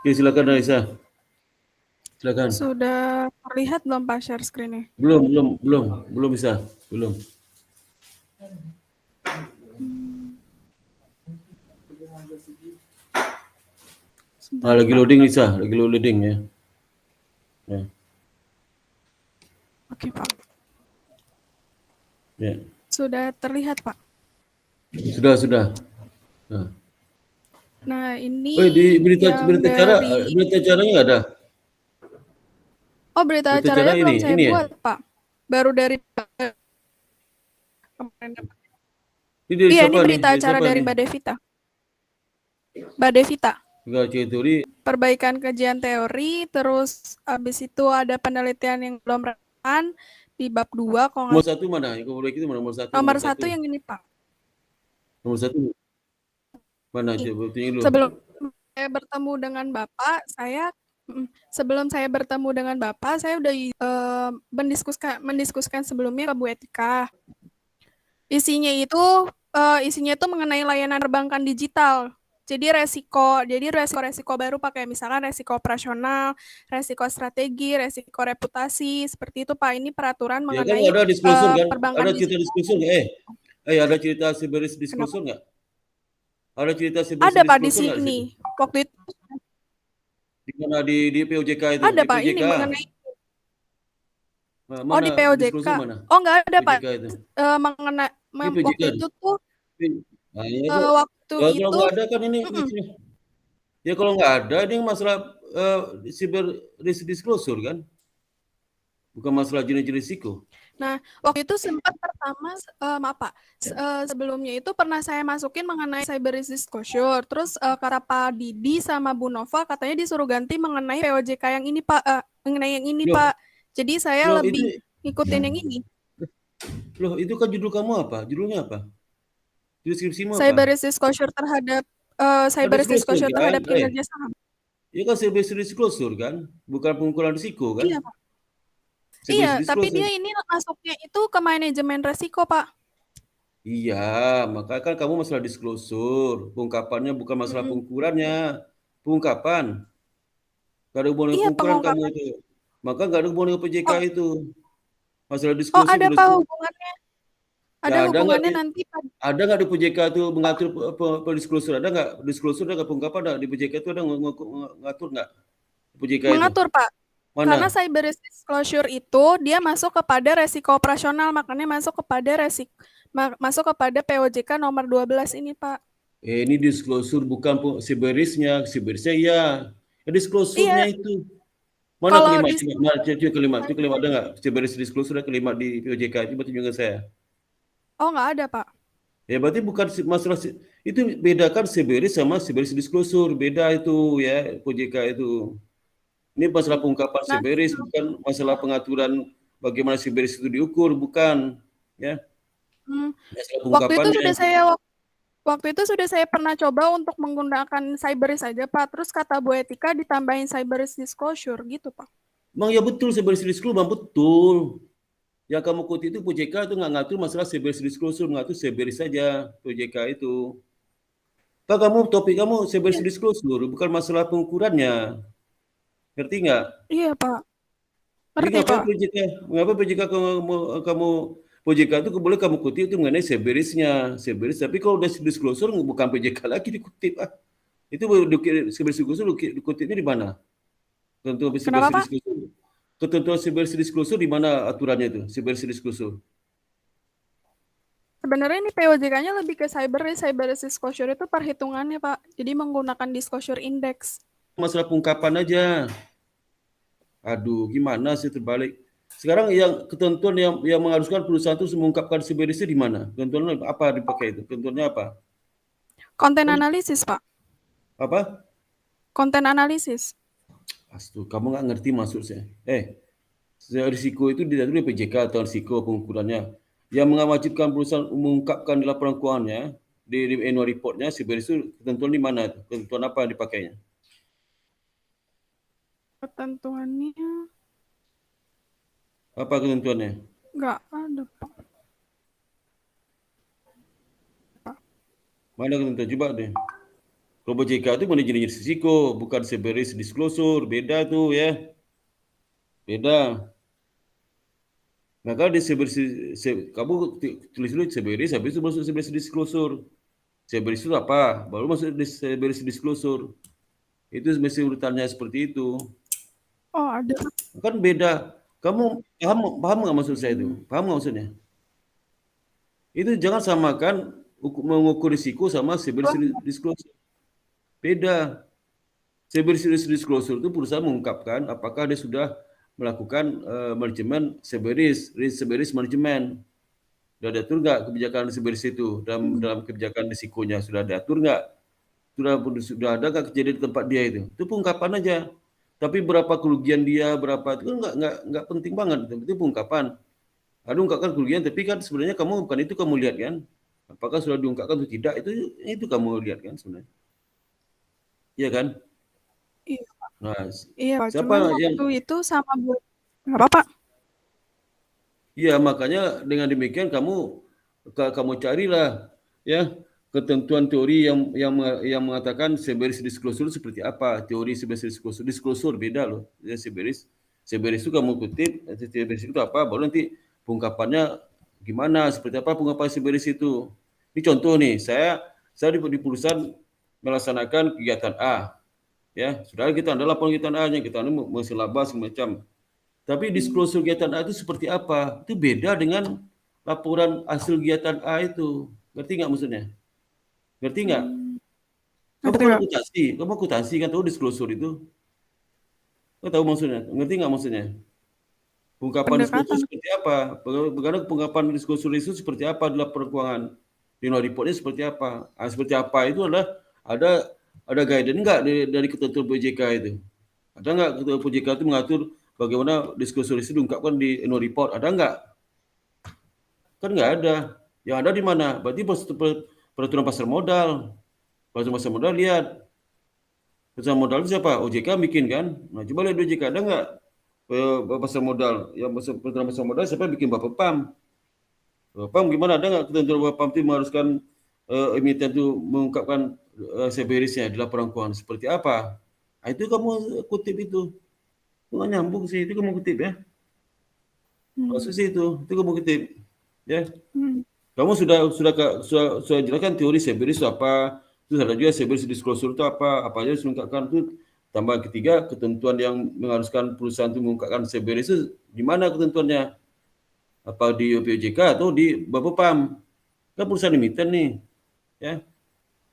Oke, silakan Raisa. Silakan. Sudah terlihat belum Pak share screen-nya? Belum bisa. Belum. Lagi Pak. loading Lisa, lagi loading ya. Ya. Oke Pak. Ya. Sudah terlihat Pak? Sudah. Nah ini Di berita yang dari... acaranya nggak ada. Oh berita Berita acara acaranya belum saya ini ya. buat Pak. Baru dari kemarin. Ini dari Iya siapa ini nih? berita acara dari Mbak Devita. Mbak Devita. Perbaikan kajian teori, terus habis itu ada penelitian yang belum relevan di bab 2. Nomor 1 mana? Yang perbaiki itu mana? Nomor 1 yang ini Pak. Nomor 1 mana? Coba tunjukin dulu. Sebelum saya bertemu dengan Bapak, sebelum saya bertemu dengan Bapak, saya udah mendiskusikan sebelumnya ke Bu Etika. Isinya itu mengenai layanan perbankan digital. Jadi resiko baru pakai misalkan resiko operasional, resiko strategi, resiko reputasi, seperti itu Pak. Ini peraturan Ya kan mengenai ada disclosure kan? perbankan Ada cerita digital. disclosure nggak? Ada cerita Siberis disclosure nggak? Ada cerita Siberis Ada Pak di disclosure nggak di sini. situ? Waktu itu Di mana di POJK itu? ada Di Pak POJK. ini mengenai Mana di POJK. disclosure mana? Oh nggak ada Pak. POJK itu. Di POJK. Waktu itu tuh Nah, ya itu. waktu Ya, kalau itu nggak ada kan ini. Ya kalau nggak ada ini masalah cyber risk disclosure kan? Bukan masalah jenis-jenis risiko. Nah, waktu itu sempat pertama, maaf Pak, sebelumnya itu pernah saya masukin mengenai cyber risk disclosure, terus kata Pak Didi sama Bu Nova katanya disuruh ganti mengenai POJK yang ini Pak, mengenai yang ini Pak. Jadi saya lebih ngikutin yang ini. Loh, itu kan judul kamu apa? Judulnya apa? Deskripsimu apa? Cyber risk disclosure terhadap kinerja saham. Iya kan cyber risk disclosure kan? Bukan pengukuran risiko kan? Iya Pak. Iya, tapi dia ini masuknya itu ke manajemen resiko Pak. Iya, maka kan kamu masalah disclosure. Pengungkapannya bukan masalah pengukurannya. Pengungkapan. Gak ada hubungan dengan pengukuran kamu itu. Maka gak ada hubungan dengan PJK itu. Masalah disclosure. Ada Pak hubungannya. Ada hubungannya nanti Pak. Ada nggak di PJK itu mengatur disclosure? Ada nggak disclosure? Ada nggak pengungkapan? Di PJK itu ada ngatur nggak? PJK mengatur itu? Pak. Mana? Karena cyber risk disclosure itu dia masuk kepada resiko operasional, makanya masuk kepada POJK nomor 12 ini Pak. Ini disclosure bukan cyber risk-nya. Cyber risk-nya iya. Disclosure-nya itu. Mana kalau kelima? Itu kelima ada nggak? Cyber risk disclosure kelima di POJK. Coba tunjukkan saya. Oh nggak ada Pak. Ya berarti bukan masalah itu, bedakan cyber risk sama cyber risk disclosure. Beda itu ya POJK itu. Ini masalah pengungkapan cyber risk, bukan masalah pengaturan bagaimana cyber risk itu diukur, bukan ya. Waktu itu sudah saya pernah coba untuk menggunakan cyber risk saja Pak. Terus kata Bu Etika ditambahin cyber risk disclosure gitu Pak. Bang ya betul, cyber risk disclosure bang, betul. Yang kamu kutip itu POJK itu nggak ngatur masalah cyber risk disclosure, mengatur cyber risk saja POJK itu. Topik kamu cyber risk disclosure, bukan masalah pengukurannya. Ngerti nggak? Iya Pak. Ngerti Pak. Mengapa POJK kamu POJK itu boleh kamu kutip itu mengenai cyber risk-nya, tapi kalau udah disclosure bukan POJK lagi dikutip. Itu cyber risk disclosure dikutipnya di mana? Ketentuan cyber risk disclosure di mana aturannya itu? Cyber risk disclosure. Sebenarnya ini POJK-nya lebih ke cyber risk disclosure itu perhitungannya Pak. Jadi menggunakan disclosure index. Masalah pengungkapan aja. Aduh, gimana sih terbalik? Sekarang yang ketentuan yang mengharuskan perusahaan itu mengungkapkan cyber risk di mana? Ketentuan apa dipakai itu? Ketentuannya apa? Konten analisis Pak. Apa? Konten analisis. Aduh, kamu nggak ngerti maksud saya. Risiko itu diatur di PJK atau risiko pengukurannya. Yang mewajibkan perusahaan mengungkapkan di laporan keuangannya, di annual report-nya, cyber risk itu ketentuan di mana? Ketentuan apa yang dipakainya? Ketentuannya apa ketentuannya? Nggak ada Pak. Mana ketentuan? Coba deh. Kalau OJK itu manajemen risiko, bukan cyber risk disclosure, beda tuh ya, beda. Maka di kamu tulis dulu cyber risk, habis itu masuk cyber risk disclosure. Cyber risk itu apa? Baru masuk di cyber risk disclosure. Itu mesti urutannya seperti itu. Oh, ada. Kan beda. Kamu paham nggak maksud saya itu? Paham nggak maksudnya? Itu jangan samakan mengukur risiko sama cyber risk disclosure. Beda. Cyber risk disclosure itu perusahaan mengungkapkan apakah dia sudah melakukan manajemen cyber risk management. Sudah diatur nggak kebijakan cyber risk itu dalam kebijakan risikonya, sudah diatur nggak? Sudah ada nggak kejadian di tempat dia itu? Itu pengungkapan aja. Tapi berapa kerugian dia, berapa itu kan nggak penting banget. Itu pengungkapan. Ada ungkapkan kerugian, tapi kan sebenarnya kamu bukan itu kamu lihat kan? Apakah sudah diungkapkan atau tidak? Itu kamu lihat kan sebenarnya. Iya kan? Iya, Nah, iya, Pak. siapa Cuman yang waktu itu sama Bu. Nggak apa-apa. iya, makanya dengan demikian kamu carilah ya ketentuan teori yang mengatakan cyber risk disclosure seperti apa. Teori cyber risk disclosure beda loh. Ya, cyber risk itu kamu kutip, cyber risk itu apa, baru nanti pengungkapannya gimana, seperti apa pengungkapan cyber risk itu. Ini contoh nih, saya di perusahaan melaksanakan kegiatan A. Ya, sudah kita ada laporan kegiatan A-nya, kita ini mensilabas semacam. Tapi disclosure kegiatan A itu seperti apa? Itu beda dengan laporan hasil kegiatan A itu. Ngerti nggak maksudnya? Ngerti nggak? Kamu Ngerti, kan Pak? akuntansi kan tahu disclosure itu? Kamu tahu maksudnya? Ngerti nggak maksudnya? Pengungkapan disclosure Pendekatan. seperti apa? Bagaimana pengungkapan disclosure itu seperti apa di laporan keuangan? Di reportnya seperti apa? Seperti apa itu adalah ada guidance nggak dari ketentuan PJK itu? Ada nggak ketentuan PJK itu mengatur bagaimana disclosure itu diungkapkan di annual report? Ada nggak? Kan nggak ada. Yang ada di mana? Berarti peraturan pasar modal. Peraturan pasar modal lihat. Pasar modal itu siapa? OJK bikin kan? Nah, coba lihat OJK ada nggak pasar modal? Yang peraturan pasar modal siapa bikin? Bapepam. Bapepam gimana? Ada nggak ketentuan Bapepam itu mengharuskan emiten itu mengungkapkan seberisnya di laporan keuangan seperti apa? Nah, itu kamu kutip itu. Nggak nyambung sih, itu kamu kutip ya. Maksud sih itu kamu kutip. Ya. Kamu sudah jelaskan teori cyber risk itu apa, terus ada juga cyber risk disclosure itu apa aja harus diungkapkan itu. Tambah ketiga, ketentuan yang mengharuskan perusahaan itu mengungkapkan cyber risk itu di mana ketentuannya? Apa di OJK atau di Bapepam? Kan perusahaan emiten nih, ya.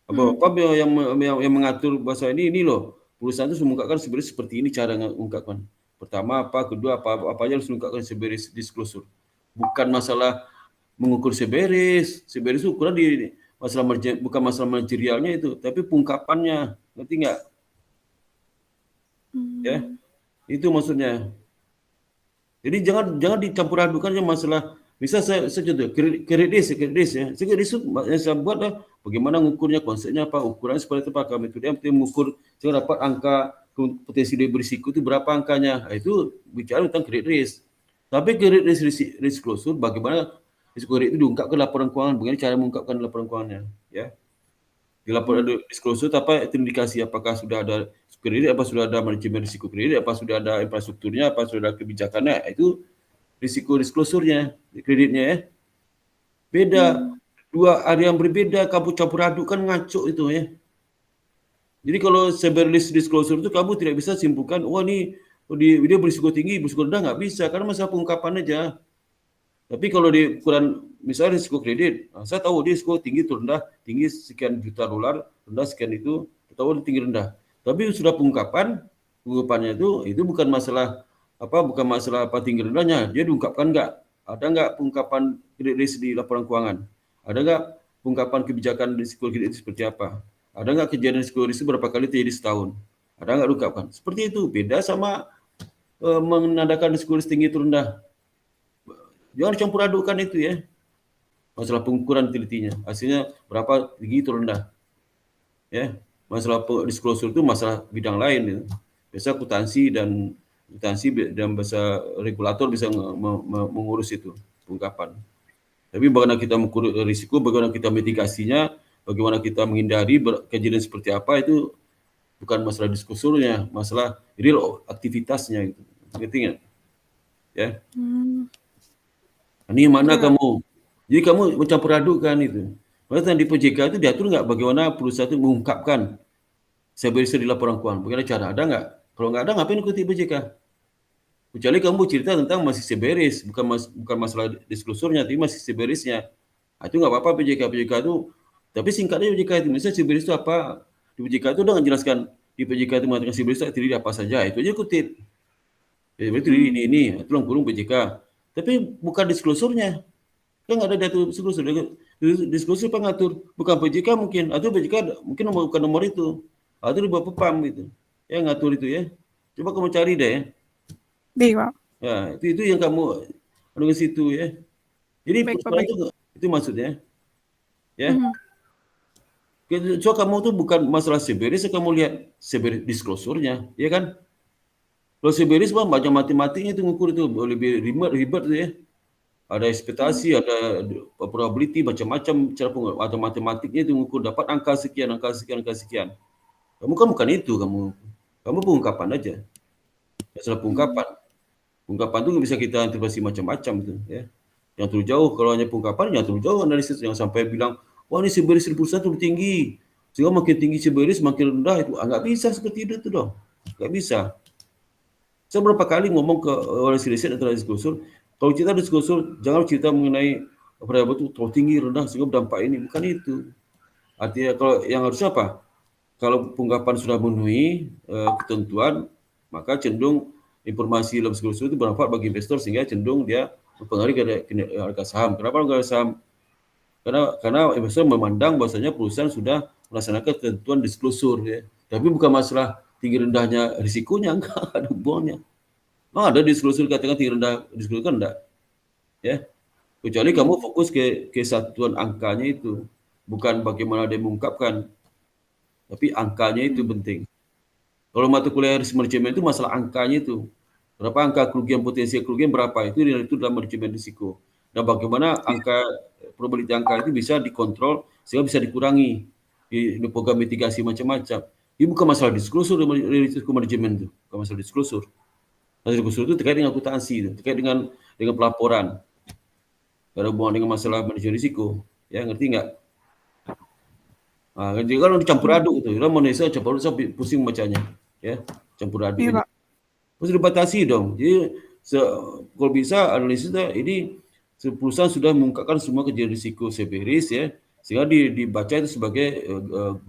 Bapepam yang mengatur bahasa ini loh. Perusahaan itu mengungkapkan cyber risk seperti ini cara mengungkapkan. Pertama apa, kedua apa aja harus diungkapkan cyber risk disclosure. Bukan masalah mengukur seberis itu ukuran di masalah bukan masalah manajerialnya itu, tapi pengungkapannya, ngerti nggak? Ya, itu maksudnya. Jadi jangan dicampur adukan masalah. Bisa saya contoh credit risk ya. Credit risk yang saya buat lah bagaimana mengukurnya, konsepnya apa, ukurannya seperti apa, kami itu yang penting mengukur saya dapat angka potensi dia berisiko itu berapa angkanya. Nah, itu bicara tentang credit risk. Tapi credit risk disclosure bagaimana risiko kredit itu diungkapkan laporan keuangan, bagaimana cara mengungkapkan laporan keuangannya, ya. Di laporan disclosure apa itu indikasi apakah sudah ada kredit, apa sudah ada manajemen risiko kredit, apa sudah ada infrastrukturnya, apa sudah ada kebijakannya, itu risiko disclosure-nya, kreditnya ya. Beda, dua area yang berbeda, kamu campur aduk kan ngaco itu ya. Jadi kalau cyber risk disclosure itu kamu tidak bisa simpulkan, wah ini dia berisiko tinggi, berisiko rendah, nggak bisa, karena masalah pengungkapan aja. Tapi kalau di ukuran misalnya risiko kredit, saya tahu dia risiko tinggi atau rendah, tinggi sekian juta dolar, rendah sekian itu, tahu tinggi rendah. Tapi sudah pengungkapannya itu bukan masalah apa tinggi rendahnya, dia diungkapkan nggak? Ada nggak pengungkapan kredit risk di laporan keuangan? Ada nggak pengungkapan kebijakan risiko kredit itu seperti apa? Ada nggak kejadian risiko risk berapa kali terjadi setahun? Ada nggak diungkapkan? Seperti itu, beda sama menandakan risiko risk tinggi atau rendah. Jangan dicampur adukkan itu ya. Masalah pengukuran telitinya. Hasilnya berapa tinggi atau rendah. Ya. Masalah disclosure itu masalah bidang lain. Ya. Biasa akuntansi dan bahasa regulator bisa mengurus itu, pengungkapan. Tapi bagaimana kita mengukur risiko, bagaimana kita mitigasinya, bagaimana kita menghindari kejadian seperti apa itu bukan masalah diskursusnya, masalah real aktivitasnya gitu. Ngerti nggak? Ya. Ini mana kamu? Jadi kamu mencampur adukan itu. Makanya di PJK itu diatur nggak bagaimana perusahaan itu mengungkapkan seberis di laporan keuangan? Bagaimana cara? Ada nggak? Kalau nggak ada, ngapain ikuti PJK? Kecuali kamu cerita tentang masih seberis, bukan masalah diskursusnya, tapi masih seberisnya. Itu nggak apa-apa PJK itu. Tapi singkatnya PJK itu, misalnya seberis itu apa? Di PJK itu udah menjelaskan, di PJK itu mengatakan seberis itu terdiri apa saja. Itu aja kutip. Itu ini, tulang kurung PJK. Tapi bukan diskursusnya. Kan nggak ada diatur diskursus. Diskursus pengatur, bukan PJK mungkin. Atau PJK mungkin bukan nomor itu. Atau di bawah PEPAM gitu. Ya ngatur itu ya. Coba kamu cari deh ya. Baik, Pak. Ya, itu yang kamu dengan situ ya. Jadi Baik, Pak, persoalan itu maksudnya. Ya. So kamu tuh bukan masalah seberis, kamu lihat seberis disclosure-nya, ya kan? Kalau seberis mah baca matematiknya itu ngukur itu lebih ribet tuh ya. Ada ekspektasi, ada probability, macam-macam cara atau matematiknya itu ngukur dapat angka sekian, angka sekian, angka sekian. Kamu kan bukan itu, kamu pengungkapan aja. Masalah pengungkapan. Pengungkapan itu bisa kita interpretasi macam-macam tuh ya. Yang terlalu jauh, kalau hanya pengungkapan, yang terlalu jauh analisis yang sampai bilang, wah ini seberis perusahaan terlalu tinggi. Sehingga makin tinggi seberis, makin rendah itu. Nggak bisa seperti itu dong. Nggak bisa. Saya berapa kali ngomong ke orang riset atau diskursus, kalau cerita diskursus, jangan cerita mengenai variabel itu terlalu tinggi, rendah, sehingga berdampak ini. Bukan itu. Artinya kalau yang harusnya apa? Kalau pengungkapan sudah memenuhi ketentuan, maka cenderung informasi dalam diskursus itu bermanfaat bagi investor sehingga cenderung dia mempengaruhi harga saham. Kenapa harga saham? Karena investor memandang bahwasanya perusahaan sudah melaksanakan ketentuan disclosure ya. Tapi bukan masalah tinggi rendahnya risikonya, enggak ada hubungannya. Ada disclosure katakan tinggi rendah disclosure kan enggak. Ya. Kecuali kamu fokus ke satuan angkanya itu, bukan bagaimana dia mengungkapkan. Tapi angkanya itu penting. Kalau mata kuliah risk management itu masalah angkanya itu. Berapa angka kerugian, potensi kerugian berapa, itu dalam manajemen risiko. Dan bagaimana probability angka itu bisa dikontrol sehingga bisa dikurangi di program mitigasi macam-macam. Ini bukan masalah disclosure risiko manajemen itu, bukan masalah disclosure. Disclosure itu terkait dengan akuntansi itu, terkait dengan pelaporan. Tidak ada hubungan dengan masalah manajemen risiko. Ya, ngerti nggak? Jadi kalau dicampur aduk itu, orang Indonesia campur aduk sampai pusing bacanya, ya, campur aduk. Iya, ini. Pak. Harus dibatasi dong. Jadi kalau bisa analisisnya ini perusahaan sudah mengungkapkan semua kejadian risiko seberis ya, sehingga dibaca itu sebagai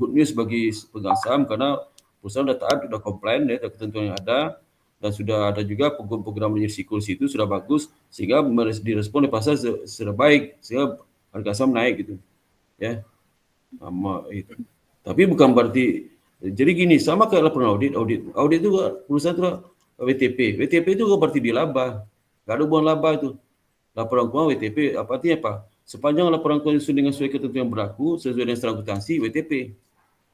good news bagi pemegang saham karena perusahaan sudah taat, sudah komplain ya terhadap ketentuan yang ada dan sudah ada juga program risiko di situ sudah bagus sehingga direspon oleh pasar sudah baik sehingga harga saham naik gitu ya. Itu. Tapi bukan berarti jadi gini sama kayak laporan audit itu perusahaan itu WTP itu berarti di laba, nggak ada hubungan laba itu. Laporan keuangan WTP artinya apa? Sepanjang laporan keuangan sesuai dengan ketentuan yang berlaku sesuai dengan standar akuntansi WTP,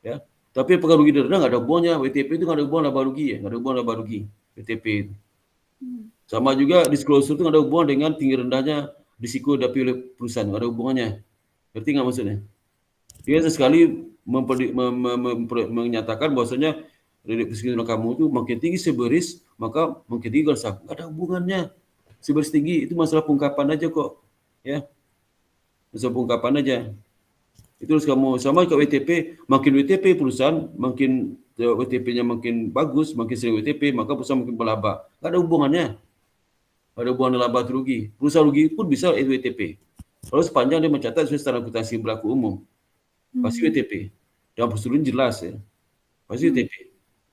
ya. Tapi apakah rugi dan rendah nggak ada hubungannya. WTP itu nggak ada hubungan laba rugi ya, nggak ada hubungan laba rugi WTP itu. Sama juga disclosure itu nggak ada hubungan dengan tinggi rendahnya risiko dihadapi oleh perusahaan, nggak ada hubungannya. Ngerti nggak maksudnya? Dia sesekali menyatakan bahwasanya risiko kamu itu makin tinggi seberis, maka makin tinggi harga saham. Nggak ada hubungannya. Seberis tinggi itu masalah pengungkapan aja kok. Ya. Masalah pengungkapan aja. Itu harus kamu sama ke WTP, makin WTP perusahaan, makin WTP-nya makin bagus, makin sering WTP, maka perusahaan makin berlaba. Nggak ada hubungannya. Nggak ada hubungan laba atau rugi. Perusahaan rugi pun bisa WTP. Kalau sepanjang dia mencatat sesuai standar akuntansi berlaku umum. Pasti WTP. Dan prosedurnya jelas ya. Pasti WTP.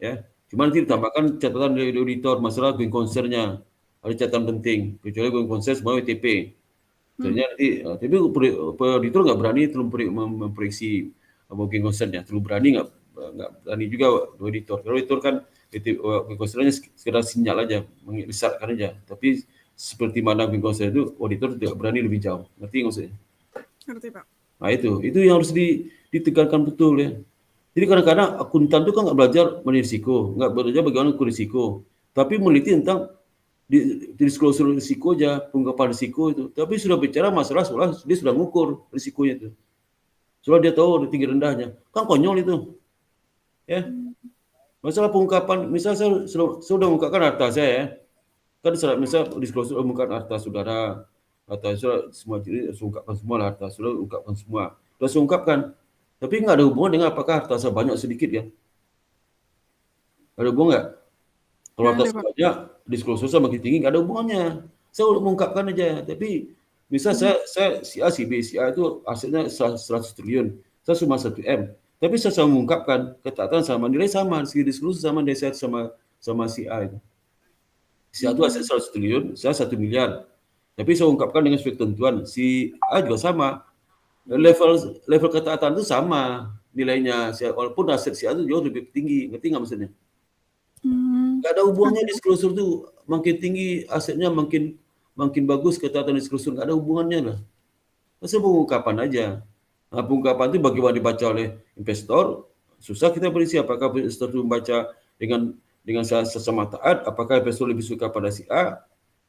Ya. Cuma nanti ditambahkan catatan dari auditor masalah going concern-nya. Ada catatan penting. Kecuali going concern semua WTP. Ternyata nanti, tapi auditor nggak berani terlalu memprediksi going concern-nya. Terlalu berani nggak berani juga auditor. Kalau auditor kan going concern-nya sekedar sinyal aja, mengisyaratkan aja. Tapi seperti mana going concern itu, auditor tidak berani lebih jauh. Ngerti maksudnya? Ngerti, Pak. Nah itu yang harus ditekankan betul ya. Jadi kadang-kadang akuntan itu kan nggak belajar mengenai risiko, nggak belajar bagaimana mengukur risiko, tapi meneliti tentang disclosure risiko aja, pengungkapan risiko itu. Tapi sudah bicara masalah soal dia sudah mengukur risikonya itu. Soalnya dia tahu tinggi rendahnya. Kan konyol itu. Ya. Masalah pengungkapan, misal saya sudah mengungkapkan harta saya ya. Kan misal disclosure mengungkapkan harta saudara, harta saudara semua, jadi ungkapkan semua lah, harta saudara ungkapkan semua. Sudah saya ungkapkan. Tapi nggak ada hubungan dengan apakah harta saya banyak sedikit ya. Ada hubungan nggak? Kalau Nggak harta ada, saya Pak. banyak, disclosure saya makin tinggi, nggak ada hubungannya. Saya udah mengungkapkan aja. Tapi misal saya si A, si B, si A itu asetnya 100 triliun. Saya cuma 1 M. Tapi saya mengungkapkan ketaatan sama nilai sama, segi disclosure sama dari saya sama si A itu. Si A itu aset 100 triliun, saya 1 miliar. Tapi saya ungkapkan dengan sesuai ketentuan. Si A juga sama. Level ketaatan itu sama nilainya. Walaupun aset si A itu jauh lebih tinggi. Ngerti nggak maksudnya? Hmm. Nggak ada hubungannya disclosure itu. Makin tinggi asetnya makin bagus ketaatan disclosure. Nggak ada hubungannya lah. Saya pengungkapan aja. Nah, pengungkapan itu bagaimana dibaca oleh investor, susah kita berisi apakah investor itu membaca dengan sesama taat, apakah investor lebih suka pada si A,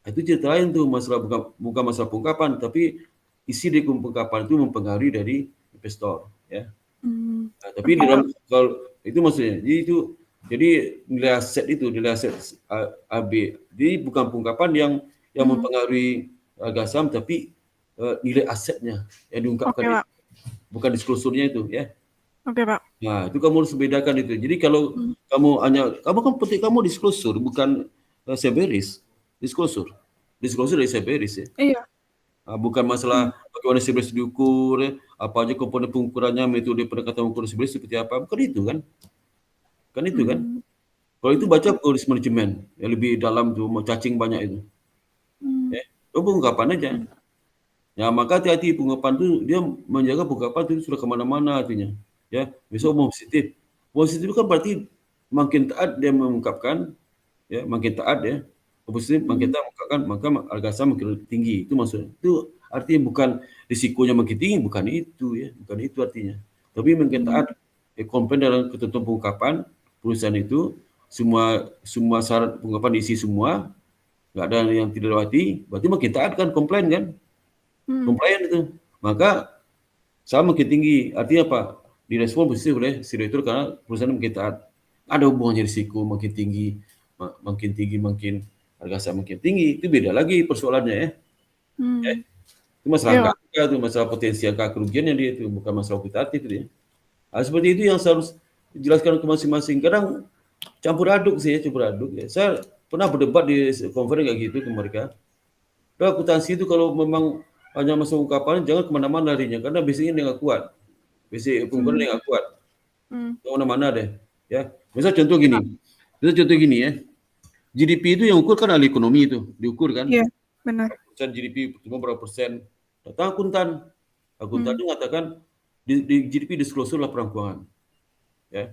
itu cerita lain tuh, masalah bukan masalah pengungkapan, tapi isi dari pengungkapan itu mempengaruhi dari investor, ya. Nah, tapi di dalam kalau itu maksudnya, jadi nilai aset AB, jadi bukan pengungkapan yang mempengaruhi harga saham, tapi nilai asetnya yang diungkapkan. Oke, Pak. Bukan disclosure-nya itu ya. Oke, Pak. Nah, itu kamu harus bedakan itu. Jadi kalau kamu kan penting kamu disclosure bukan Seberis. Disclosure. Disclosure dari Seberis ya. Iya. Nah, bukan masalah bagaimana Seberis diukur, ya, apa aja komponen pengukurannya, metode pendekatan ukur Seberis seperti apa. Bukan itu kan? Kan itu kan? Kalau itu baca risk management yang lebih dalam tuh, mau cacing banyak itu. Ya, itu pengungkapan aja. Ya, maka hati-hati pengungkapan itu dia menjaga pengungkapan itu sudah kemana-mana artinya. Ya, besok mau positif. Positif itu kan berarti makin taat dia mengungkapkan, ya makin taat ya. Positif makin taat mengungkapkan, maka harga saham makin tinggi. Itu maksudnya. Itu artinya bukan risikonya makin tinggi, bukan itu ya, bukan itu artinya. Tapi makin taat, komplain dalam ketentuan pengungkapan perusahaan itu semua syarat pengungkapan diisi semua, nggak ada yang tidak lewati, berarti makin taat kan komplain kan? Komplain itu, maka saham makin tinggi. Artinya apa? Direspon positif oleh si direktur karena perusahaan makin taat. Ada hubungannya risiko makin tinggi, makin harga saham makin tinggi. Itu beda lagi persoalannya ya. Itu masalah angka, itu masalah potensi angka kerugiannya dia itu, bukan masalah kuantitatif dia. Nah, seperti itu yang saya harus jelaskan ke masing-masing. Kadang campur aduk sih ya, campur aduk ya. Saya pernah berdebat di konferensi kayak gitu ke mereka. Akuntansi itu kalau memang hanya masuk ungkapan, jangan kemana-mana larinya, karena basicnya dia nggak kuat. Basic pengumpulan dia nggak kuat. Kemana-mana deh. Ya, misal contoh gini ya. GDP itu yang ukur kan ahli ekonomi itu, diukur kan. Iya, benar. Persen GDP cuma berapa persen. Datang akuntan itu mengatakan di GDP disclosure laporan keuangan. Ya.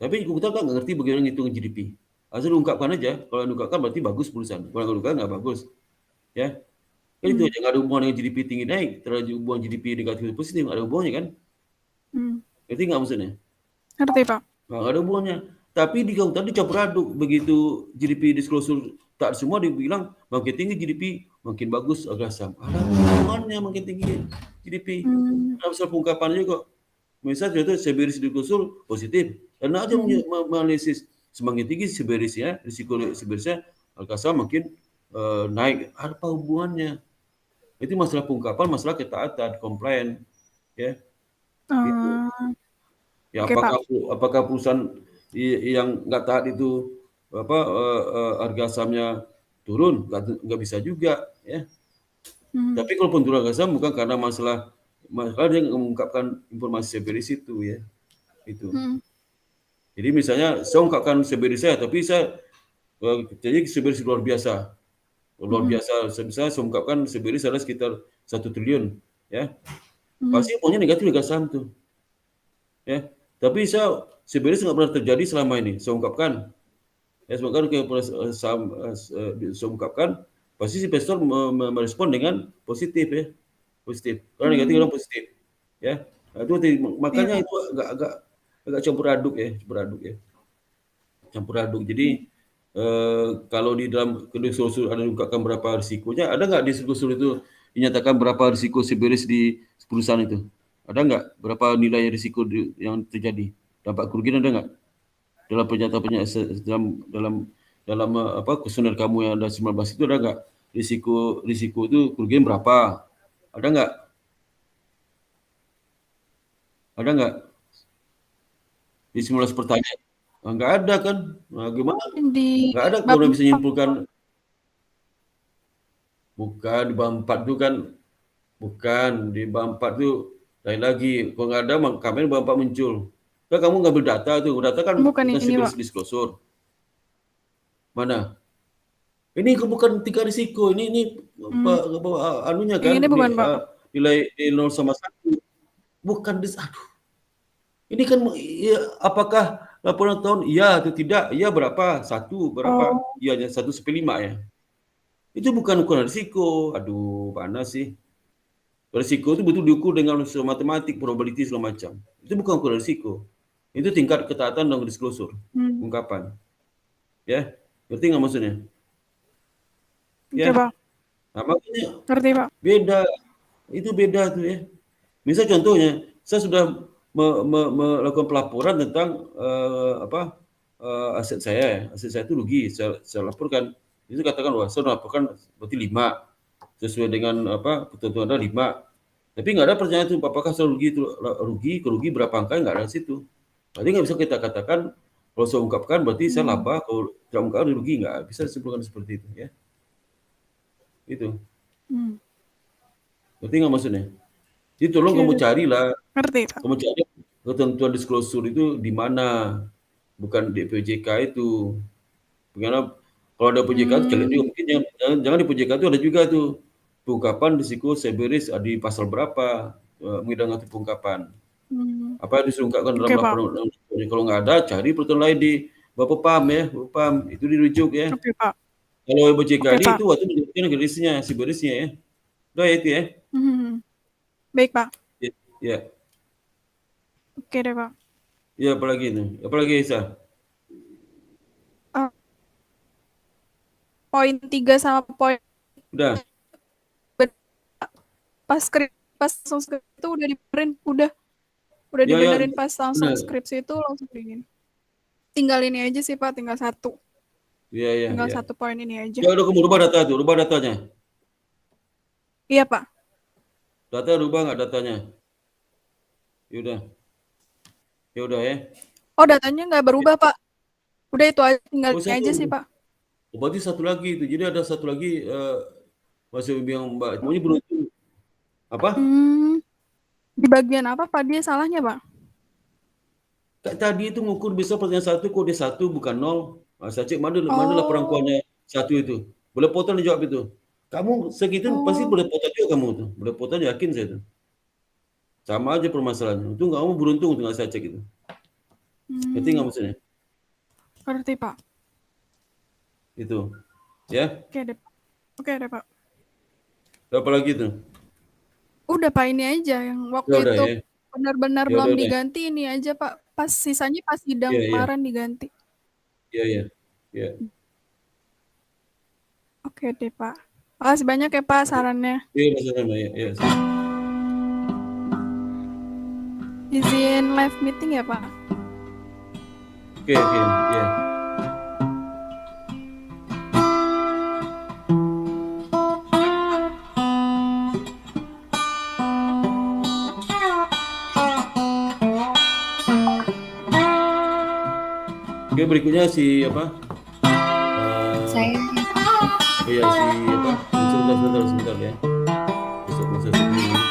Tapi akuntan kan nggak ngerti bagaimana ngitung GDP. Asal ungkapkan aja, kalau diungkapkan berarti bagus perusahaan. Kalau nggak diungkapkan nggak bagus. Ya. Kan itu aja, nggak ada hubungan dengan GDP tinggi naik, terlalu hubungan GDP negatif positif, nggak ada hubungannya kan? Ngerti nggak maksudnya? Ngerti, Pak. Nggak ada hubungannya. Tapi di tadi campur aduk, begitu GDP disclosure tak semua dibilang makin tinggi GDP, makin bagus harga saham. Ada hubungannya makin tinggi GDP. Ada soal pengungkapan juga kok. Misalnya contoh Seberis disclosure positif, karena aja menganalisis semakin tinggi Seberisnya, risiko Seberisnya, harga saham makin naik. Apa hubungannya? Itu masalah pengungkapan, masalah ketaatan, komplain, ya. Itu. Ya, Oke, Pak. apakah perusahaan yang nggak taat itu harga sahamnya turun? Nggak bisa juga, ya. Tapi kalau turun harga saham bukan karena masalah dia mengungkapkan informasi Seberis itu, ya. Itu. Jadi misalnya saya ungkapkan Seberis saya, tapi jadi Seberis luar biasa. Luar biasa, misalnya saya ungkapkan Seberis ada sekitar 1 triliun, ya. Pasti punya negatif harga saham tuh. Ya. Tapi Seberis nggak pernah terjadi selama ini. Saya ungkapkan. Ya, semoga saham saya ungkapkan, pasti si investor merespon dengan positif ya. Positif. Kalau negatif orang positif. Ya. Nah, itu makanya itu agak campur aduk ya, Campur aduk. Jadi kalau di dalam disclosure ada diungkapkan berapa risikonya, ada nggak di disclosure itu dinyatakan berapa risiko Seberis di perusahaan itu? Ada nggak berapa nilai risiko yang terjadi? Dampak kerugian ada nggak? Dalam pernyataan dalam kuesioner kamu yang ada 19 itu ada nggak risiko itu kerugian berapa? Ada nggak? Ada nggak? Di simulasi pertanyaan? Nggak ada kan? Nah, gimana? Di Nggak ada kalau bisa menyimpulkan. Bukan di bab 4 itu kan, bukan di bab 4 itu lain lagi. Kalau nggak ada, kami bab 4 muncul. Kan kamu ngambil data tuh, data kan bukan tentang ini, Pak. stability disclosure. Mana? Ini bukan tingkat risiko, ini anunya kan, Ini bukan, Pak. nilai 0 sama 1. Bukan, aduh. Ini kan ya, apakah laporan tahun iya atau tidak? Iya berapa? 1 berapa? Iya 1/5 ya. Itu bukan ukuran risiko. Aduh, panas sih. Risiko itu betul diukur dengan unsur matematik, probability segala macam. Itu bukan ukuran risiko. Itu tingkat ketaatan dan disclosure, ungkapan. Ya, ngerti nggak maksudnya? Oke, Pak. Nah, makanya Ngerti, Pak. beda. Itu beda tuh ya. Misal contohnya, saya sudah melakukan pelaporan tentang aset saya. Aset saya itu rugi, saya laporkan. Itu katakan, wah saya laporkan berarti 5. Sesuai dengan ketentuan ada 5. Tapi nggak ada pertanyaan itu, apakah saya kerugi berapa angka, nggak ada di situ. Berarti nggak bisa kita katakan, kalau saya ungkapkan berarti saya laba, kalau tidak ungkapkan rugi, nggak bisa disimpulkan seperti itu ya. Itu. Ngerti nggak maksudnya? Jadi tolong kamu carilah. Ngerti, Pak. Kamu cari ketentuan disclosure itu di mana, bukan di POJK itu. Karena kalau ada POJK itu jelek juga, mungkin jangan di POJK itu ada juga tuh pengungkapan risiko cyber-risk di pasal berapa, menghidangkan pengungkapan. Apa yang disuruh ungkapkan dalam laporan. Kalau nggak ada, cari peraturan lain di Bapepam ya, Bapepam itu dirujuk ya. Oke, Pak. Kalau POJK ini itu waktu menunjukkan risknya, cyber-risknya ya. Udah itu ya. Baik, Pak. Ya. Oke deh, Pak. Ya, apalagi itu? Apalagi Isa? Poin 3 sama poin Udah. Pas langsung skripsi itu udah dibenerin, udah dibenerin pas langsung skripsi itu langsung dingin. Tinggal ini aja sih, Pak, tinggal 1. Iya. Tinggal 1 poin ini aja. Ya udah, kamu rubah datanya. Iya, Pak. Data rubah nggak datanya? Ya udah ya. Oh, datanya nggak berubah, Pak. Udah itu aja, tinggal ini aja sih, Pak. Berarti satu lagi itu. Jadi ada satu lagi masih bilang Mbak, maunya beruntung. Apa? Di bagian apa Pak dia salahnya, Pak? Kayak tadi itu ngukur bisa pertanyaan 1 kode 1 bukan 0. Nah, saya cek mana laporan kuannya 1 itu. Boleh potong jawab itu. Kamu segitu pasti boleh potong juga kamu tuh. Boleh potong, yakin saya itu. Sama aja permasalahannya. Itu kamu beruntung tinggal saya cek itu. Ngerti nggak maksudnya? Ngerti, Pak. Itu. Ya? Oke deh, Pak. Apa lagi tuh? Udah, Pak, ini aja yang waktu itu benar-benar belum diganti, ini aja, Pak. Pas sisanya pas sidang kemarin diganti. Iya. Oke deh, Pak. Makasih banyak ya, Pak, sarannya. Iya, sama-sama ya. Izin live meeting ya, Pak? Oke, ya. Oke, berikutnya si apa? Saya. Sebentar ya. Masuk dulu.